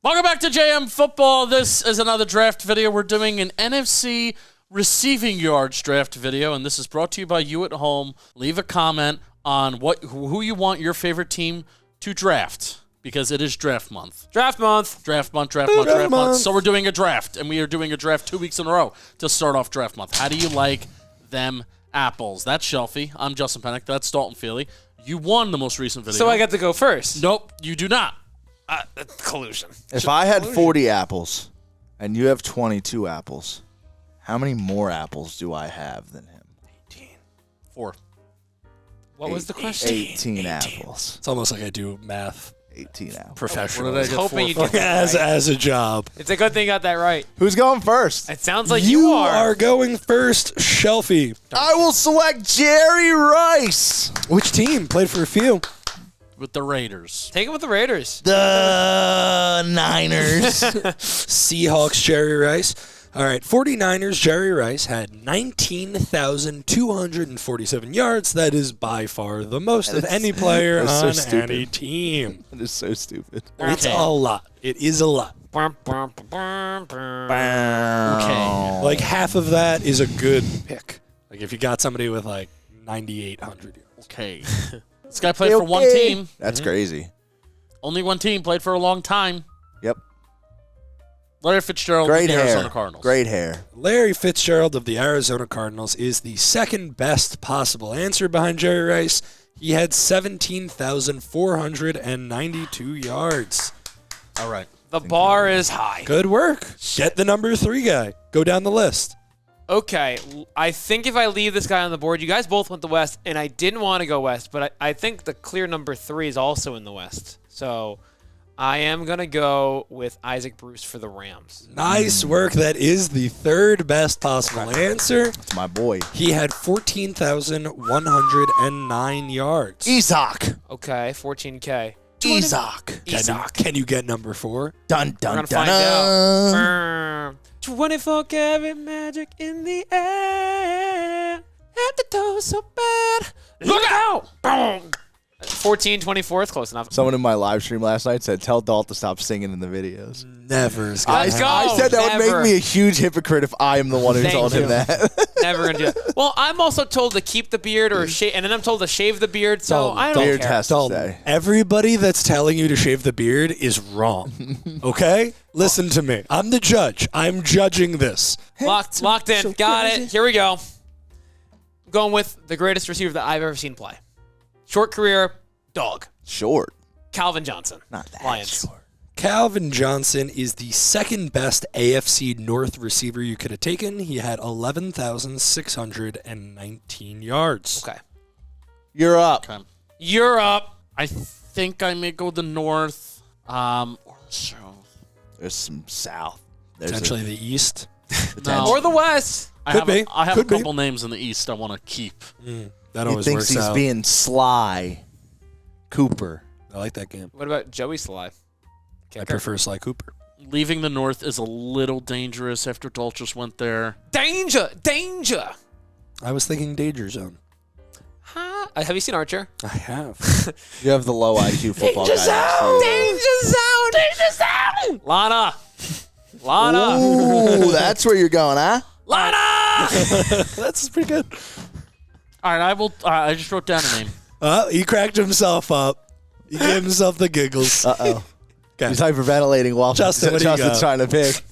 Welcome back to JM Football. This is another draft video. We're doing an NFC receiving yards draft video, and this is brought to you by you at home. Leave a comment on who you want your favorite team to draft, because it is draft month. Draft month. Draft month. So we're doing a draft, and we are doing a draft 2 weeks in a row to start off draft month. How do you like them apples? That's Shelfy. I'm Justin Penik. That's Dalton Feely. You won the most recent video. So I got to go first. Nope, you do not. Collusion. If I had 40 apples and you have 22 apples, how many more apples do I have than him? 18. 4. What was the question? 18 apples. It's almost like I do math 18 apples. professionally. What did I get? Hoping you Four. get that right. as a job. It's a good thing you got that right. Who's going first? It sounds like you are. going first, Shelfy. I will select Jerry Rice. Which team? Played for a few. With the Raiders. Take it with the Raiders. The Niners. Seahawks, Jerry Rice. All right, 49ers, Jerry Rice had 19,247 yards. That is by far the most of any player so on stupid. any team. That is so stupid. It's a lot. It is a lot. Okay. Like half of that is a good pick. Like if you got somebody with like 9,800 yards. Okay. This guy played for one team. That's crazy. Only one team. Played for a long time. Yep. Larry Fitzgerald Great of the hair. Arizona Cardinals. Great hair. Larry Fitzgerald of the Arizona Cardinals is the second best possible answer behind Jerry Rice. He had 17,492 yards. All right. The bar is high. Good work. Get the number 3 guy. Go down the list. Okay, I think if I leave this guy on the board, you guys both went the West, and I didn't want to go West, but I think the clear number 3 is also in the West. So I am going to go with Isaac Bruce for the Rams. Nice work. That is the third best possible answer. It's my boy. He had 14,109 yards. Isaac. Okay, 14K. Isaac. Can you get number 4? Dun, We're dun, going to dun, find dun. out. 24 karat magic in the air. At the toe so bad. Look out! Boom! 14, 24th, close enough. Someone in my live stream last night said, tell Dalton to stop singing in the videos. Never is I going to go. said that would Never. make me a huge hypocrite if I am the one who Thank told him you. that. Never gonna do that. Well, I'm also told to keep the beard or shave, and then I'm told to shave the beard. So I don't Beard care. test to Dalton, say. everybody that's telling you to shave the beard is wrong. Okay? Listen to me. I'm the judge. I'm judging this. Locked in. Got it. Here we go. I'm going with the greatest receiver that I've ever seen play. Short career, dog. Short. Calvin Johnson. Not that Lions. short. Calvin Johnson is the second best AFC North receiver you could have taken. He had 11,619 yards. Okay. You're up. Okay. You're up. I think I may go the North. Or South. There's some South. There's Potentially the East. No. Or the West. I Could have, be. I have Could a be. couple names in the East I want to keep. That he always thinks works he's out. being sly. Cooper. I like that game. What about Joey Sly? I prefer Sly Cooper. Leaving the North is a little dangerous after Dalton just went there. Danger. Danger. I was thinking Danger Zone. Huh? Have you seen Archer? I have. You have the low IQ football guy. Danger zone. Danger zone. Lana. Ooh, that's where you're going, huh? Lana. That's pretty good. All right, I will. I just wrote down a name. He cracked himself up. He gave himself the giggles. Uh-oh. Okay. He's hyperventilating while Justin, what do you Justin's got? trying to pick.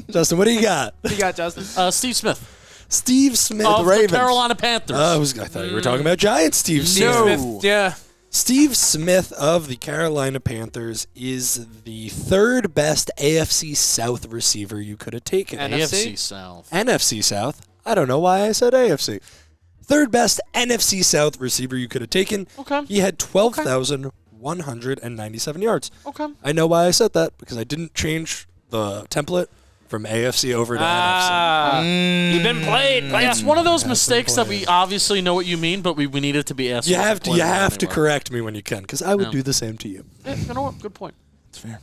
Justin, what do you got? What do you got, Justin? Steve Smith Steve Smith. of the Ravens. Carolina Panthers. I thought you were talking about Giants. Steve Smith. Smith. Yeah. Steve Smith of the Carolina Panthers is the third best AFC South receiver you could have taken. NFC? AFC South. NFC South. I don't know why I said AFC. Third best NFC South receiver you could have taken. Okay. He had 12,197 yards. Okay. I know why I said that because I didn't change the template from AFC over to NFC. You've been played. It's one of those mistakes that we obviously know what you mean, but we need it to be asked. You have to correct me when you can because I would do the same to you. Yeah, you know what? Good point. That's fair.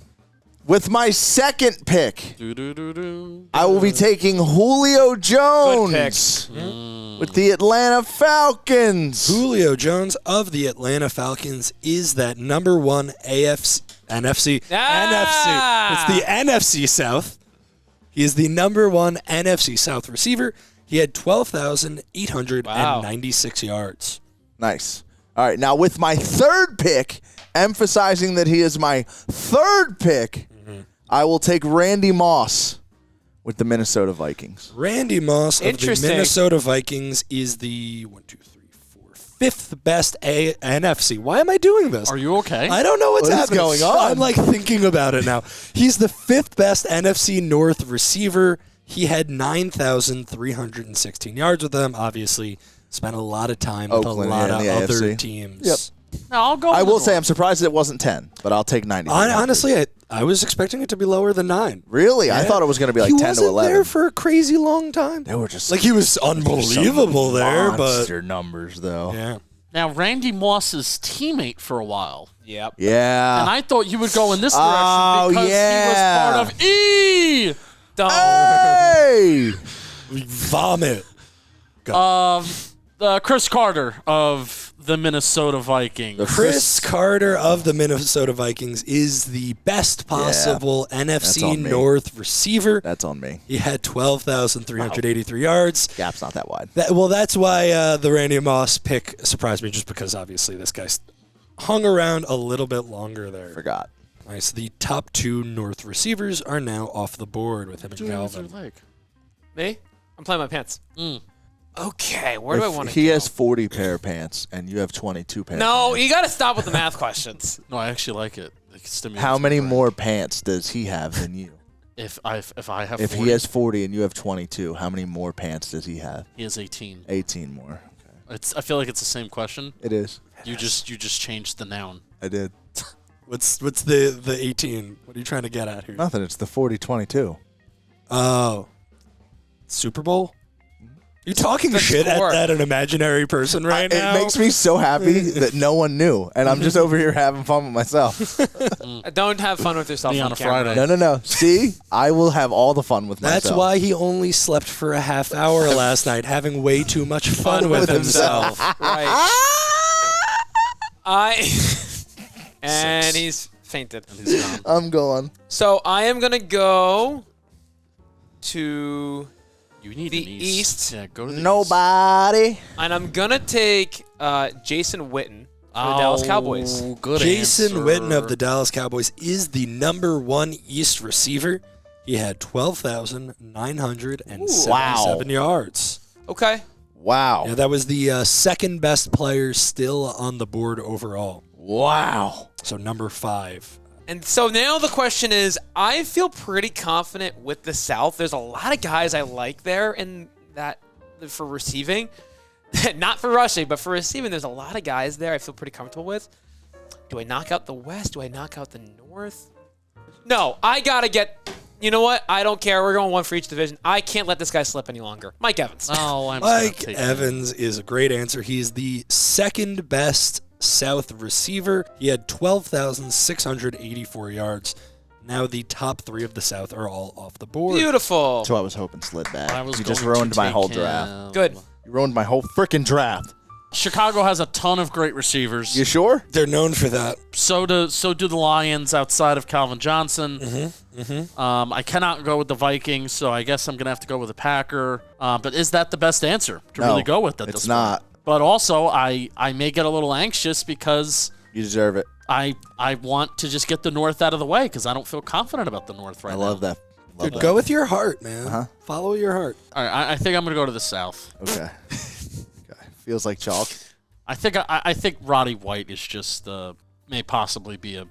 With my second pick, Do-do-do-do. I will be taking Julio Jones with the Atlanta Falcons. Julio Jones of the Atlanta Falcons is that number one AFC NFC. Ah! It's the NFC South. He is the number one NFC South receiver. He had 12,896 yards. Nice. All right, now with my third pick, emphasizing that he is my third pick, I will take Randy Moss with the Minnesota Vikings. Randy Moss of the Interesting. Minnesota Vikings is the 5th best NFC. Why am I doing this? Are you okay? I don't know what's What is happening. going on? I'm like thinking about it now. He's the 5th best NFC North receiver. He had 9,316 yards with them. Obviously, spent a lot of time with Oakland, a lot yeah, of in the other AFC. teams. Yep. No, I'll go. I with will the say North. I'm surprised it wasn't 10, but I'll take 90. Honestly, I was expecting it to be lower than 9. Really? I Yeah. thought it was going to be like he 10 to wasn't 11. there for a crazy long time. They were just Like, he was unbelievable there, but monster numbers, though. yeah. Now, Randy Moss's teamate for a while. Yep. Yeah. And I thought you would go in this direction Oh, because yeah. he was part of E! Don't. Hey! Vomit. Chris Carter of the Minnesota Vikings. Chris Carter of the Minnesota Vikings is the best possible That's NFC on me. North receiver. That's on me. He had 12,383 yards. Gap's not that wide. That's why the Randy Moss pick surprised me, just because obviously this guy hung around a little bit longer there. Forgot. Nice. The top 2 North receivers are now off the board with him and Calvin. Me? I'm playing my pants. Okay, where do I want to He go? has 40 pair of pants, and you have 22 pair. No, you got to stop with the math questions. No, I actually like it. It stimulates How my many brain. more pants does he have than you? If I have If 40, he has 40 and you have 22, how many more pants does he have? he has 18. 18 more. Okay. I feel like it's the same question. It is. You just changed the noun. I did. What's the 18? What are you trying to get at here? Nothing. It's the 40-22. Oh. Super Bowl? You talking The shit score. at an imaginary person right It now? makes me so happy that no one knew, and I'm just over here having fun with myself. Don't have fun with yourself Me on on a camera. Friday. No. See? I will have all the fun with myself. That's why he only slept for a half hour last night, having way too much fun with himself. Right. And he's fainted. And he's gone. I'm going. So I am going to go to You need the an East. Yeah, go to the East. Nobody. And I'm going to take Jason Witten for the Dallas Cowboys. Good Jason answer. Witten of the Dallas Cowboys is the number 1 East receiver. He had 12,977 yards. Okay. Wow. Yeah, that was the second best player still on the board overall. Wow. So number 5. And so now the question is, I feel pretty confident with the South. There's a lot of guys I like there in that for receiving. Not for rushing, but for receiving, there's a lot of guys there I feel pretty comfortable with. Do I knock out the West? Do I knock out the North? No, I got to get... You know what? I don't care. We're going one for each division. I can't let this guy slip any longer. Mike Evans. Oh, I'm Mike Evans is a great answer. He is the second best South receiver. He had 12,684 yards. Now the top 3 of the South are all off the board. Beautiful. That's what I was hoping slid back. I was You just going ruined to my take whole him. draft. Good. You ruined my whole freaking draft. Chicago has a ton of great receivers. You sure? They're known for that. So do the Lions outside of Calvin Johnson. I cannot go with the Vikings, so I guess I'm going to have to go with the Packer. But is that the best answer to No, really go with at it's this not. point? But also, I may get a little anxious because You deserve it. I want to just get the North out of the way because I don't feel confident about the North right I now. love that. Love Dude, that. go with your heart, man. Uh-huh. Follow your heart. All right, I think I'm going to go to the South. Okay. Okay. Feels like chalk. I think Roddy White is just may possibly be a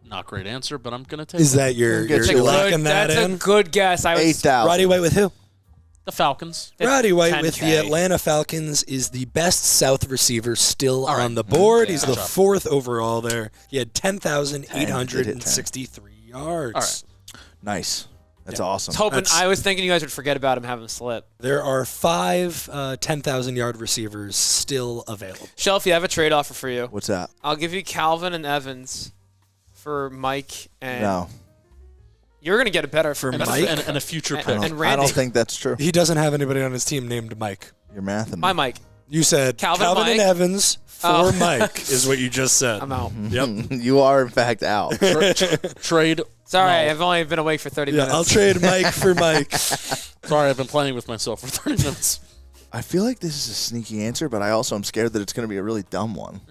not great answer, but I'm going to take Is that your Get you're you locking that That's in? a good guess. I was 8,000. Roddy White with who? the Falcons. Roddy White with 10K. the Atlanta Falcons is the best South receiver still All right. on the board. He's the Good job. 4th overall there. He had 10,863 yards. All right. Nice. That's I awesome. was hoping. That's- I was thinking you guys would forget about him having slip. There are 5 10,000-yard receivers still available. Shelfy, I have a trade offer for you. What's that? I'll give you Calvin and Evans for Mike and No. you're gonna get a better For And, Mike? and a future And- pick. and I Randy. don't think that's true. He doesn't have anybody on his team named Mike. You're mathing. My Mike. You said Calvin and Mike. Evans for Mike is what you just said. I'm out. Yep. You are, in fact, out. Trade. Sorry, No. I've only been awake for 30 Yeah, minutes. I'll trade Mike for Mike. Sorry, I've been playing with myself for 30 minutes. I feel like this is a sneaky answer, but I also am scared that it's going to be a really dumb one.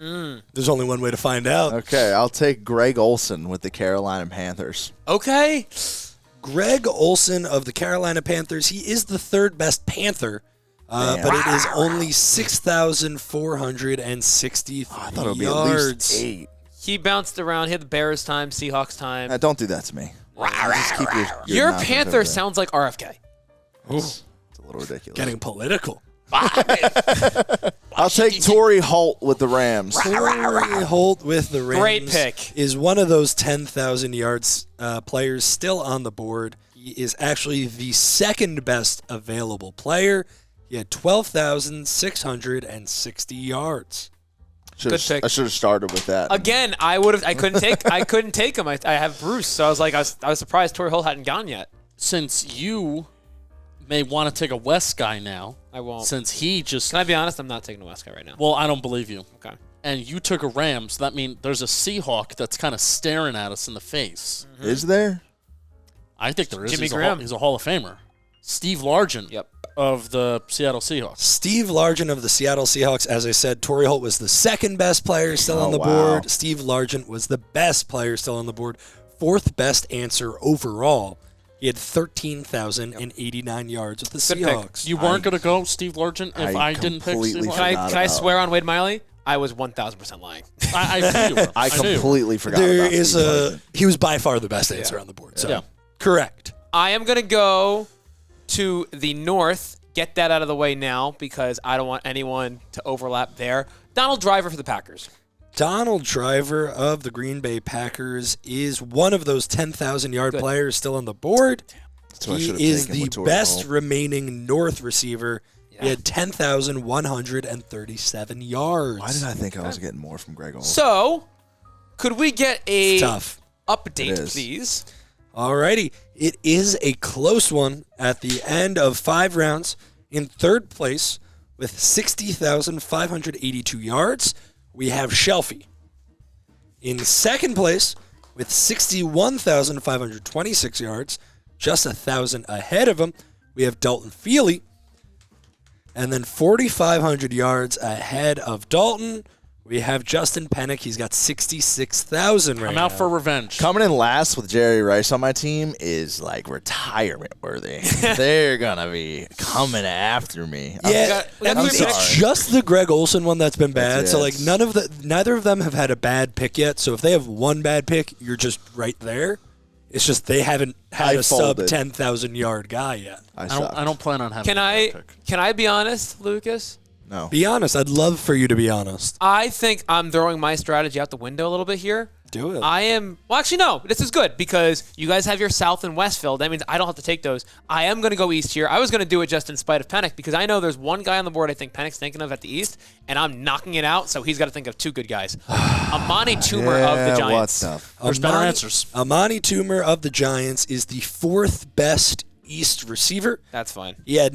There's only one way to find out. Okay, I'll take Greg Olson with the Carolina Panthers. Okay. Greg Olson of the Carolina Panthers. He is the third best Panther, Man. but it is only 6,463 I thought it would be yards. at least 8. He bounced around. He had the Bears time, Seahawks time. Don't do that to me. Just keep Your mouth Panther over there. sounds like RFK. It's a little ridiculous. Getting political. I'll take Torrey Holt with the Rams. Torrey Holt with the Rams. Great pick. Is one of those 10,000 yards players still on the board. He is actually the second best available player. He had 12,660 yards. Good pick. I should have started with that. Again, I couldn't take him. I have Bruce, so I was like, I was surprised Torrey Holt hadn't gone yet. Since you may want to take a West guy now, I won't. since he just... Can I be honest? I'm not taking a West guy right now. Well, I don't believe you. Okay. And you took a Rams. That means there's a Seahawk that's kind of staring at us in the face. Is there? I think there is. Jimmy He's Graham. He's a Hall of Famer. Steve Largent Yep. of the Seattle Seahawks. Steve Largent of the Seattle Seahawks. As I said, Torrey Holt was the second best player still on the wow. board. Steve Largent was the best player still on the board. Fourth best answer overall. He had 13,089 yards with the Good pick. Seahawks. You weren't going to go Steve Largent if I didn't pick completely Steve Can Largent? forgot. I about swear on Wade Miley? I was 1,000% lying. I knew you were. I knew you were. completely forgot There about is Steve a. Largent. He was by far the best answer on the board. So Yeah. correct. I am going to go to the north. Get that out of the way now because I don't want anyone to overlap there. Donald Driver for the Packers. Donald Driver of the Green Bay Packers is one of those 10,000-yard players still on the board. So I should have He is taken the with Torrey best Holt. remaining North receiver. He had 10,137 yards. Why did I think I was getting more from Greg Olson? So, could we get a Tough. update, It is. please? Alrighty. It is a close one at the end of 5 rounds. In third place with 60,582 yards, we have Shelfy. In second place with 61,526 yards, just 1,000 ahead of him, we have Dalton Feely. And then 4,500 yards ahead of Dalton, we have Justin Penik. He's got 66,000 right I'm now. out for revenge. Coming in last with Jerry Rice on my team is like retirement worthy. They're gonna be coming after me. Yeah, we got I'm it's sorry. just the Greg Olson one that's been bad. That's So it. like neither of them have had a bad pick yet. So if they have one bad pick, you're just right there. It's just they haven't had I a sub folded. 10,000 yard guy yet. I don't plan on having Can a bad pick. Can I be honest, Lucas? No. Be honest. I'd love for you to be honest. I think I'm throwing my strategy out the window a little bit here. Do it. Well, actually, no. This is good because you guys have your South and West filled. That means I don't have to take those. I am going to go East here. I was going to do it just in spite of Penik because I know there's one guy on the board I think Penik's thinking of at the East, and I'm knocking it out, so he's got to think of 2 good guys. Amani Toomer of the Giants. What the There's better answers. Amani Toomer of the Giants is the 4th best East receiver. That's fine. He had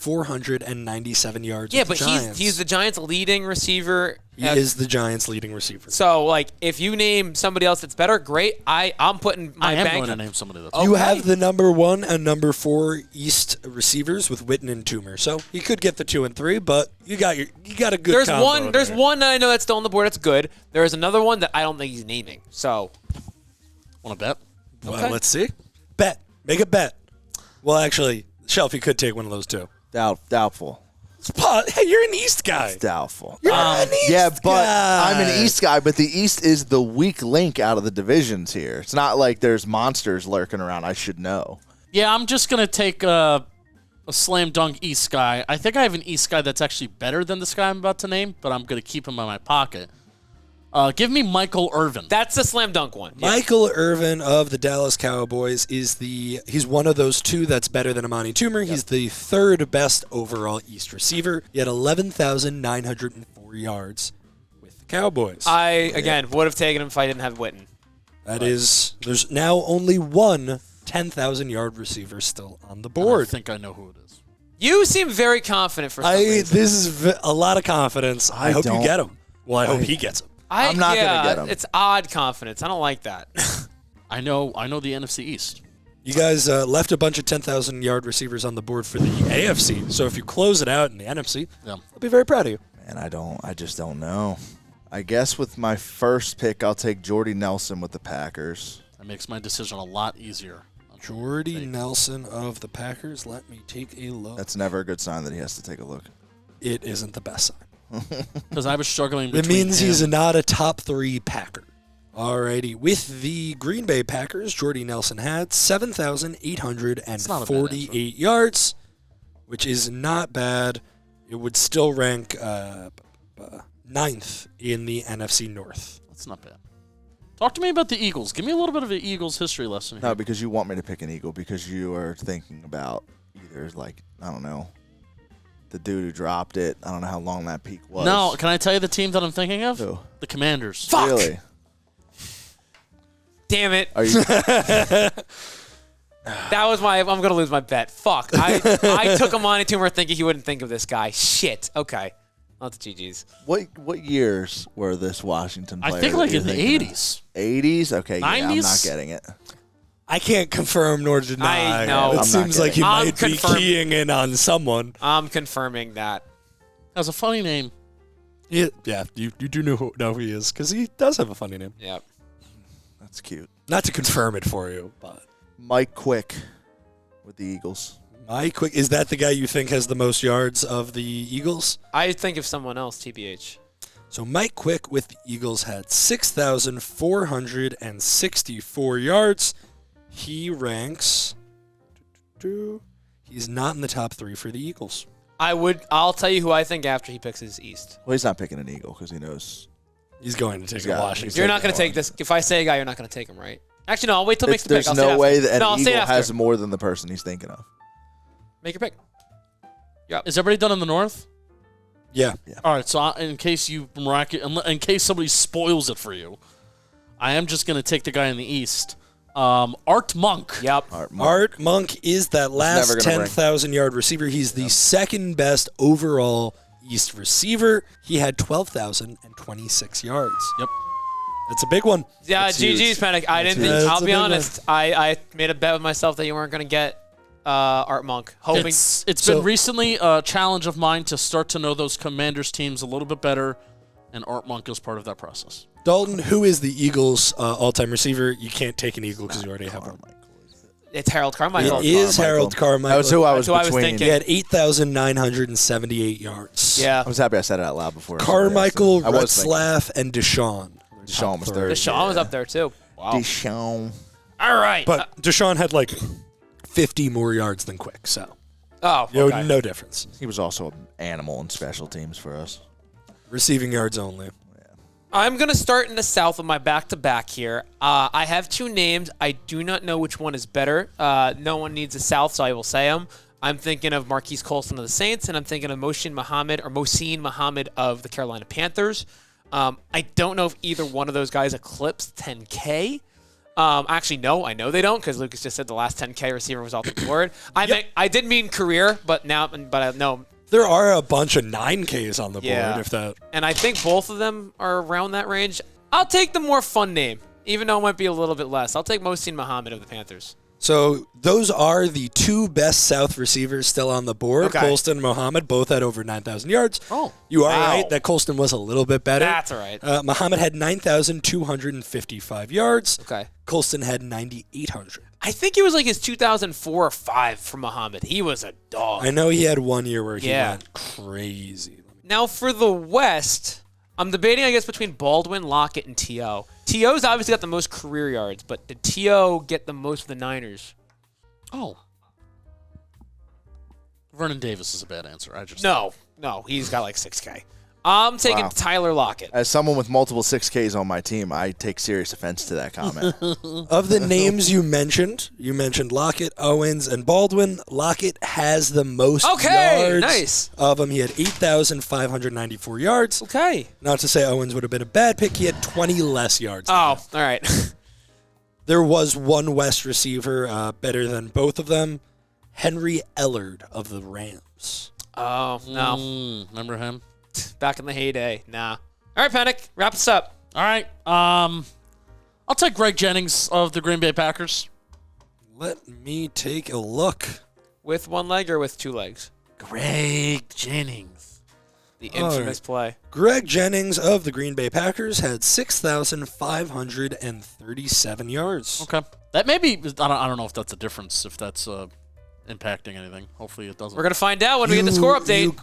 9,497 yards. Yeah, with but the Giants. he's the Giants' leading receiver. He is the Giants' leading receiver. So, like, if you name somebody else that's better, great. I'm putting my I am bank. going to name somebody that's... You Okay. have the number 1 and number 4 East receivers with Witten and Toomer, so he could get the 2 and 3. But you got a good. There's combo one. There's there. one that I know that's still on the board. That's good. There is another one that I don't think he's naming. So Want to bet? Well, Okay. let's see. Bet. Make a bet. Well, actually, Shelfy could take one of those 2. Doubtful. Hey, you're an East guy. Doubtful. You're an East Yeah, but guy. I'm an East guy, but the East is the weak link out of the divisions here. It's not like there's monsters lurking around. I should know. Yeah, I'm just going to take a slam dunk East guy. I think I have an East guy that's actually better than this guy I'm about to name, but I'm going to keep him in my pocket. Give me Michael Irvin. that's the slam dunk one. Yeah. Michael Irvin of the Dallas Cowboys he's one of those 2 that's better than Amani Toomer. He's the 3rd best overall East receiver. He had 11,904 yards with the Cowboys. I again would have taken him if I didn't have Witten. There's now only one 10,000-yard receiver still on the I board. think I know who it is. You seem very confident for some reason. This is a lot of confidence. I hope you get him. Well, I hope he gets him. I'm not gonna get him. It's odd confidence. I don't like that. I know the NFC East. You guys left a bunch of 10,000-yard receivers on the board for the AFC. So if you close it out in the NFC, I'll be very proud of you. Man, I just don't know. I guess with my first pick, I'll take Jordy Nelson with the Packers. That makes my decision a lot easier. Jordy Nelson of the Packers. Let me take a look. That's never a good sign that he has to take a look. It isn't the best sign. Because I was struggling It between means him. he's not a top 3 Packer. Alrighty. With the Green Bay Packers, Jordy Nelson had 7,848 yards, which is not bad. It would still rank 9th in the NFC North. That's not bad. Talk to me about the Eagles. Give me a little bit of an Eagles history lesson here. No, because you want me to pick an Eagle because you are thinking about either, I don't know, the dude who dropped it. I don't know how long that peak was. No, can I tell you the team that I'm thinking of? Who? The Commanders. Fuck! Really? Damn it. Are you? That was I'm going to lose my bet. Fuck. I took a money tumor thinking he wouldn't think of this guy. Shit. Okay. Not the GGs. What years were this Washington player? I think that you're in the thinking of? 80s. 80s? Okay, yeah, I'm 90s? not getting it. I can't confirm nor deny. I know. It I'm seems not like you getting it. might be keying in on someone. I'm confirming that. Has a funny name. Yeah, you do know who he is because he does have a funny name. Yep. That's cute. Not to confirm it for you, but Mike Quick with the Eagles. Mike Quick, is that the guy you think has the most yards of the Eagles? I think of someone else, TBH. So Mike Quick with the Eagles had 6,464 yards. He ranks. He's not in the top 3 for the Eagles. I'll tell you who I think after he picks his East. Well, he's not picking an Eagle because he knows. He's going to take He's got- Washington. he's You're not taking going to take this. If I say a guy, you're not going to take him, right? Actually, no. I'll wait till he makes the pick. There's I'll say no it way after. that No, I'll an say it Eagle after. has more than the person he's thinking of. Make your pick. Is everybody done in the North? Yeah. All right, so in case in case somebody spoils it for you, I am just going to take the guy in the East. Art Monk. Yep. Art Monk is that last never gonna 10,000-yard receiver. He's the second best overall East receiver. He had 12,026 yards. Yep. That's a big one. Yeah, That's huge. GG's, Penik. I didn't think. huge. I'll That's a be big honest. I made a bet with myself that you weren't going to get Art Monk. Hoping. It's So- been recently a challenge of mine to start to know those Commanders teams a little bit better, and Art Monk is part of that process. Dalton, who is the Eagles' all-time receiver? You can't take an Eagle because you already have one. It's Harold Carmichael. It is Harold Carmichael. That was who I was That's who I was between. thinking. He had 8,978 yards. Yeah. I was happy I said it out loud before. Carmichael, I was thinking. Retzlaff, and Deshaun. Deshaun was third. Deshaun was up there, too. Wow. Deshaun. All right. But Deshaun had like 50 more yards than Quick, so Oh, you know, okay. no difference. He was also an animal in special teams for us. Receiving yards only. I'm going to start in the South with my back-to-back here. I have 2 names. I do not know which one is better. No one needs a South, so I will say them. I'm thinking of Marquise Colston of the Saints, and I'm thinking of Mohsin Muhammad of the Carolina Panthers. I don't know if either one of those guys eclipsed 10K. Actually, no, I know they don't because Lucas just said the last 10K receiver was off the board. I did mean career, but no. There are a bunch of 9Ks on the Yeah. board, if that. And I think both of them are around that range. I'll take the more fun name, even though it might be a little bit less. I'll take Mohsin Muhammad of the Panthers. So those are the 2 best South receivers still on the board. Okay. Colston and Muhammad both had over 9,000 yards. Oh. You are Wow. right that Colston was a little bit better. That's all right. Muhammad had 9,255 yards. Okay. Colston had 9,800. I think it was like his 2004 or 5 for Muhammad. He was a dog. I know he had one year where he Yeah. went crazy. Now for the West, I'm debating, I guess, between Baldwin, Lockett, and T.O. T.O.'s obviously got the most career yards, but did T.O. get the most for the Niners? Oh. Vernon Davis is a bad answer. No, he's got like 6K. I'm taking Wow. Tyler Lockett. As someone with multiple 6Ks on my team, I take serious offense to that comment. Of the names you mentioned Lockett, Owens, and Baldwin. Lockett has the most Okay, yards nice. of them. He had 8,594 yards. Okay. Not to say Owens would have been a bad pick. He had 20 less yards. Oh, all right. There was one West receiver better than both of them. Henry Ellard of the Rams. Oh, no. Remember him? Back in the heyday. Nah. All right, Penik, wrap us up. All right. I'll take Greg Jennings of the Green Bay Packers. Let me take a look. With one leg or with two legs? Greg Jennings. The infamous play. Greg Jennings of the Green Bay Packers had 6,537 yards. Okay. That may be, I don't know if that's a difference, if that's impacting anything. Hopefully it doesn't. We're going to find out when we get the score update.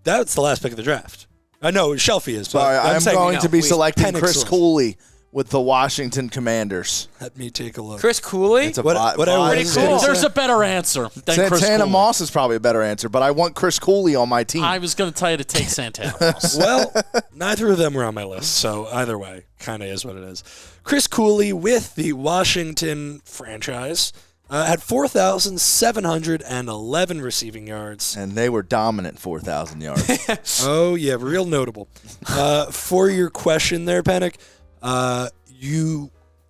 That's the last pick of the draft. I know Shelfy is. But Sorry, I'm saying going to be selecting Penik's Chris one. Cooley with the Washington Commanders. Let me take a look. Chris Cooley? It's a What I five- was Pretty cool. There's a better answer than Chris Santana Cooley. Moss is probably a better answer, but I want Chris Cooley on my team. I was going to tell you to take Santana Moss. Well, neither of them were on my list, so either way, kind of is what it is. Chris Cooley with the Washington franchise had 4,711 receiving yards. And they were dominant 4,000 yards. Oh, yeah, real notable. For your question there, Penik,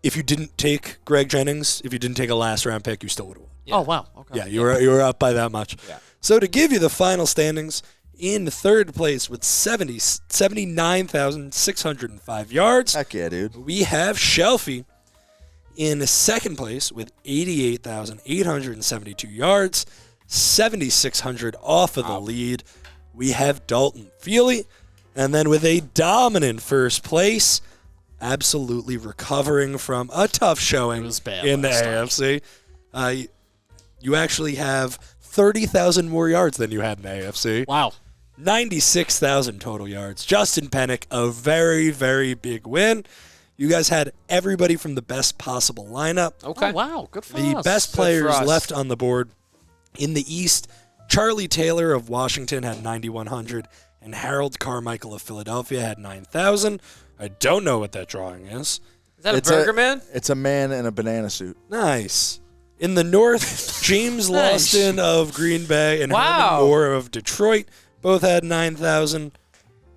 if you didn't take Greg Jennings, if you didn't take a last-round pick, you still would have won. Oh, wow. Okay. Yeah, you were up by that much. Yeah. So to give you the final standings, in third place with 79,605 yards, Heck yeah, dude. we have Shelfy. In second place with 88,872 yards, 7,600 off of the lead, we have Dalton Feely. And then with a dominant first place, absolutely recovering from a tough showing It was bad in the last time. AFC. You actually have 30,000 more yards than you had in the AFC. Wow. 96,000 total yards. Justin Penik, a very, very big win. You guys had everybody from the best possible lineup. Okay. Oh, wow. Good for The us. best Good for players us. left on the board in the East, Charlie Taylor of Washington had 9,100, and Harold Carmichael of Philadelphia had 9,000. I don't know what that drawing is. Is that a burger man? It's a man in a banana suit. Nice. In the North, James Nice. Lawson of Green Bay and Wow. Herman Moore of Detroit both had 9,000.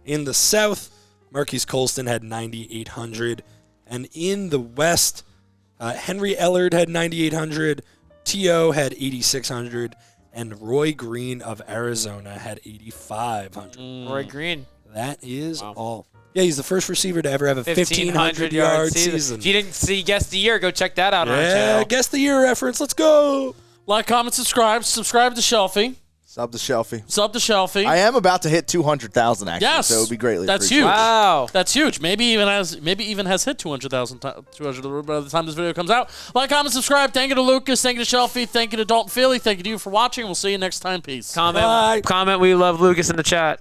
In the South, Marquise Colston had 9,800. And in the West, Henry Ellard had 9,800. T.O. had 8,600. And Roy Green of Arizona had 8,500. Roy Green. That is Wow. all. Yeah, he's the first receiver to ever have a 1,500 yard season. If you didn't see Guess the Year, go check that out on our Yeah, channel. guess the year reference. Let's go. Like, comment, subscribe. Subscribe to Shelfy. Sub to Shelfy. Sub to Shelfy. I am about to hit 200,000 actually, Yes. so it would be greatly That's appreciated. huge. Wow. That's huge. Maybe even has hit 200,000 by the time this video comes out. Like, comment, subscribe. Thank you to Lucas. Thank you to Shelfy. Thank you to Dalton Feely. Thank you to you for watching. We'll see you next time. Peace. Comment, we love Lucas in the chat.